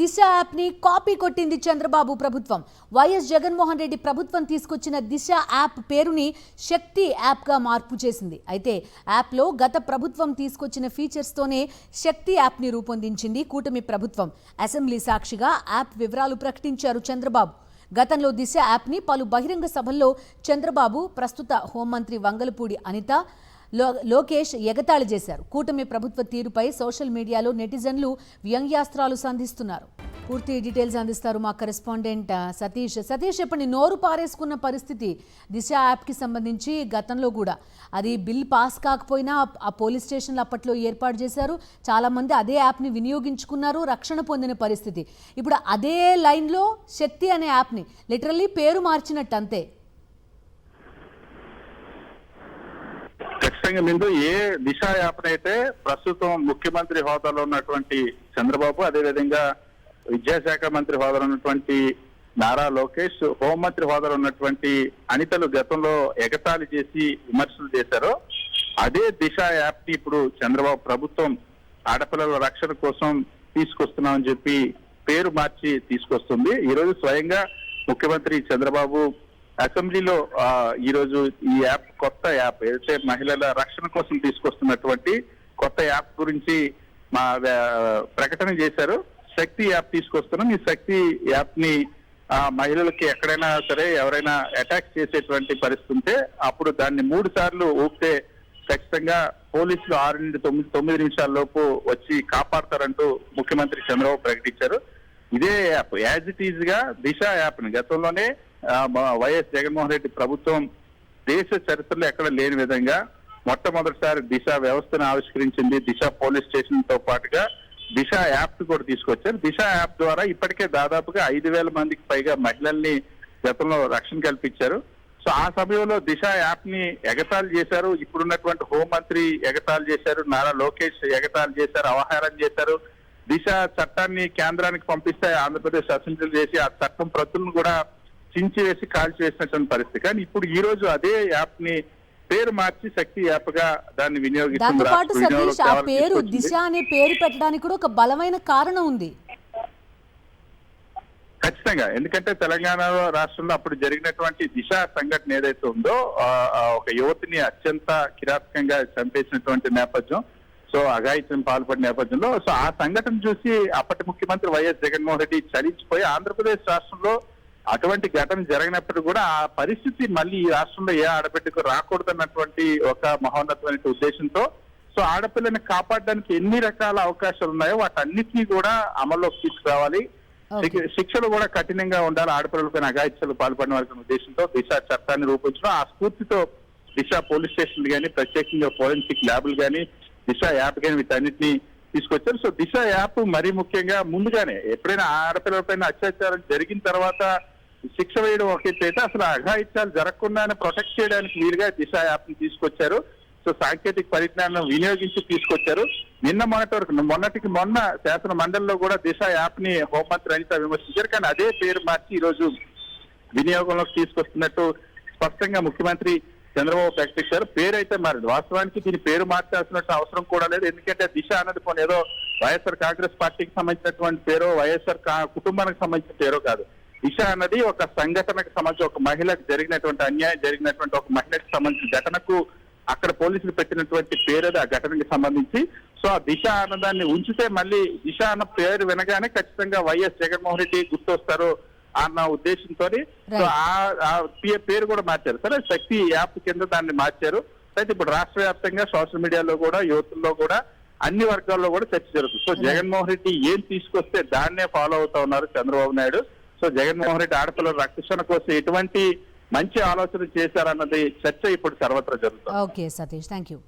దిశ app ని copy కొట్టింది చంద్రబాబు ప్రభుత్వం. వైఎస్ జగన్మోహన్ రెడ్డి ప్రభుత్వం తీసుకొచ్చిన దిశ యాప్ పేరుని శక్తి యాప్ గా మార్పు చేసింది. అయితే యాప్ లో గత ప్రభుత్వం తీసుకొచ్చిన ఫీచర్స్ తోనే శక్తి యాప్ ని రూపొందించింది కూటమి ప్రభుత్వం. అసెంబ్లీ సాక్షిగా యాప్ వివరాలు ప్రకటించారు చంద్రబాబు. గతంలో దిశ యాప్ ని పలు బహిరంగ సభల్లో చంద్రబాబు, ప్రస్తుత హోంమంత్రి వంగలపూడి అనిత, లోకేష్ ఎగతాళి చేశారు. కూటమి ప్రభుత్వ తీరుపై సోషల్ మీడియాలో నెటిజన్లు వ్యంగ్యాస్త్రాలు సంధిస్తున్నారు. పూర్తి డీటెయిల్స్ అందిస్తారు మా కరెస్పాండెంట్ సతీష్. చెప్పండి, నోరు పారేసుకున్న పరిస్థితి దిశ యాప్కి సంబంధించి గతంలో కూడా అది బిల్ పాస్ కాకపోయినా ఆ పోలీస్ స్టేషన్లు అప్పట్లో ఏర్పాటు చేశారు. చాలామంది అదే యాప్ని వినియోగించుకున్నారు, రక్షణ పొందిన పరిస్థితి. ఇప్పుడు అదే లైన్లో శక్తి అనే యాప్ని లిటరల్లీ పేరు మార్చినట్టు అంతే. ఖచ్చితంగా ముందు ఏ దిశ యాప్ అయితే ప్రస్తుతం ముఖ్యమంత్రి హోదాలో ఉన్నటువంటి చంద్రబాబు, అదేవిధంగా విద్యాశాఖ మంత్రి హోదాలో ఉన్నటువంటి నారా లోకేష్, హోంమంత్రి హోదాలో ఉన్నటువంటి అనితలు గతంలో ఎగతాళి చేసి విమర్శలు చేశారో అదే దిశ యాప్ ని ఇప్పుడు చంద్రబాబు ప్రభుత్వం ఆడపిల్లల రక్షణ కోసం తీసుకొస్తున్నామని చెప్పి పేరు మార్చి తీసుకొస్తుంది. ఈ రోజు స్వయంగా ముఖ్యమంత్రి చంద్రబాబు అసెంబ్లీలో ఈ రోజు ఈ యాప్, కొత్త యాప్ ఏదైతే మహిళల రక్షణ కోసం తీసుకొస్తున్నటువంటి కొత్త యాప్ గురించి ప్రకటన చేశారు. శక్తి యాప్ తీసుకొస్తున్నాం. ఈ శక్తి యాప్ ని మహిళలకి ఎక్కడైనా సరే ఎవరైనా అటాక్ చేసేటువంటి పరిస్థితి ఉంటే అప్పుడు దాన్ని 3 సార్లు ఊపితే ఖచ్చితంగా పోలీసులు 6 నుండి 9 నిమిషాల లోపు వచ్చి కాపాడతారంటూ ముఖ్యమంత్రి చంద్రబాబు ప్రకటించారు. ఇదే యాప్ యాజ్ ఇట్ ఈజ్ గా దిశ యాప్ ని గతంలోనే వైఎస్ జగన్మోహన్ రెడ్డి ప్రభుత్వం దేశ చరిత్రలో ఎక్కడ లేని విధంగా మొట్టమొదటిసారి దిశ వ్యవస్థను ఆవిష్కరించింది. దిశ పోలీస్ స్టేషన్ తో పాటుగా దిశ యాప్ కూడా తీసుకొచ్చారు. దిశ యాప్ ద్వారా ఇప్పటికే దాదాపుగా 5,000 మందికి పైగా మహిళల్ని గతంలో రక్షణ కల్పించారు. సో ఆ సమయంలో దిశ యాప్ ని ఎగతాళి చేశారు. ఇప్పుడున్నటువంటి హోంమంత్రి ఎగతాళి చేశారు, నారా లోకేష్ ఎగతాళి చేశారు, అవహారం చేశారు. దిశ చట్టాన్ని కేంద్రానికి పంపిస్తే ఆంధ్రప్రదేశ్ అసెంబ్లీలు చేసి ఆ చట్టం ప్రతులను కూడా చించి వేసి కాల్చి వేసినటువంటి పరిస్థితి. కానీ ఇప్పుడు ఈ రోజు అదే యాప్ ని పేరు మార్చి శక్తి యాప్ గా దాన్ని వినియోగిస్తున్నారు. పేరు దిశ అనే పేరు పెట్టడానికి కూడా ఒక బలమైన కారణం ఉంది. ఖచ్చితంగా, ఎందుకంటే తెలంగాణ రాష్ట్రంలో అప్పుడు జరిగినటువంటి దిశ సంఘటన ఏదైతే ఉందో ఒక యువతిని అత్యంత కిరాతకంగా చంపేసినటువంటి నేపథ్యం, సో అఘాయిత్యం పాల్పడిన నేపథ్యంలో సో ఆ సంఘటన చూసి అప్పటి ముఖ్యమంత్రి వైఎస్ జగన్మోహన్ రెడ్డి చలించిపోయి ఆంధ్రప్రదేశ్ రాష్ట్రంలో అటువంటి ఘటన జరిగినప్పుడు కూడా ఆ పరిస్థితి మళ్ళీ ఈ రాష్ట్రంలో ఏ ఆడబిడ్డకు రాకూడదన్నటువంటి ఒక మహోన్నతమైన ఉద్దేశంతో సో ఆడపిల్లని కాపాడడానికి ఎన్ని రకాల అవకాశాలు ఉన్నాయో వాటన్నిటినీ కూడా అమల్లోకి తీసుకురావాలి, శిక్షలు కూడా కఠినంగా ఉండాలి, ఆడపిల్లలపైన అఘాయిత్యాలు పాల్పడిన వారికి ఉద్దేశంతో దిశ చట్టాన్ని రూపొంచడం. ఆ స్ఫూర్తితో దిశ పోలీస్ స్టేషన్లు కానీ, ప్రత్యేకంగా ఫోరెన్సిక్ ల్యాబులు కానీ, దిశ యాప్ కానీ వీటన్నిటిని తీసుకొచ్చారు. సో దిశ యాప్ మరీ ముఖ్యంగా ముందుగానే ఎప్పుడైనా ఆడపిల్లలపైన అత్యాచారం జరిగిన తర్వాత శిక్ష వేయడం ఒకటైతే అసలు అఘాయిత్యాలు జరగకుండానే ప్రొటెక్ట్ చేయడానికి వీలుగా దిశ యాప్ ని తీసుకొచ్చారు. సో సాంకేతిక పరిజ్ఞానం వినియోగించి తీసుకొచ్చారు. మొన్నటికి మొన్న శాసన మండలిలో కూడా దిశ యాప్ ని హోంమంత్రి అనిత విమర్శించారు. కానీ అదే పేరు మార్చి ఈ రోజు వినియోగంలోకి తీసుకొస్తున్నట్టు స్పష్టంగా ముఖ్యమంత్రి చంద్రబాబు ప్రకటించారు. పేరైతే మారింది. వాస్తవానికి దీని పేరు మార్చాల్సినట్టు అవసరం కూడా లేదు. ఎందుకంటే దిశ అన్నది కొన్ని ఏదో వైఎస్ఆర్ కాంగ్రెస్ పార్టీకి సంబంధించినటువంటి పేరో, వైఎస్ఆర్ కుటుంబానికి సంబంధించిన పేరో కాదు. దిశ అన్నది ఒక సంఘటనకు సంబంధించి, ఒక మహిళకు జరిగినటువంటి అన్యాయం జరిగినటువంటి ఒక మహిళకు సంబంధించిన ఘటనకు అక్కడ పోలీసులు పెట్టినటువంటి పేరు ఆ ఘటనకి సంబంధించి. సో ఆ దిశ అన్నదాన్ని ఉంచితే మళ్ళీ దిశ అన్న పేరు వినగానే ఖచ్చితంగా వైఎస్ జగన్మోహన్ రెడ్డి గుర్తొస్తారు అన్న ఉద్దేశంతో సో ఆ పేరు కూడా మార్చారు. సరే, శక్తి యాప్ కింద దాన్ని మార్చారు. అయితే ఇప్పుడు రాష్ట్ర వ్యాప్తంగా సోషల్ మీడియాలో కూడా, యువతుల్లో కూడా, అన్ని వర్గాల్లో కూడా చర్చ జరుగుతుంది. సో జగన్మోహన్ రెడ్డి ఏం తీసుకొస్తే దాన్నే ఫాలో అవుతా ఉన్నారు చంద్రబాబు నాయుడు. సో జగన్మోహన్ రెడ్డి ఆడపిల్లల రక్షణ కోసం ఎటువంటి మంచి ఆలోచన చేశారన్నది చర్చ ఇప్పుడు సర్వత్రా జరుగుతుంది. Okay Satish, thank you.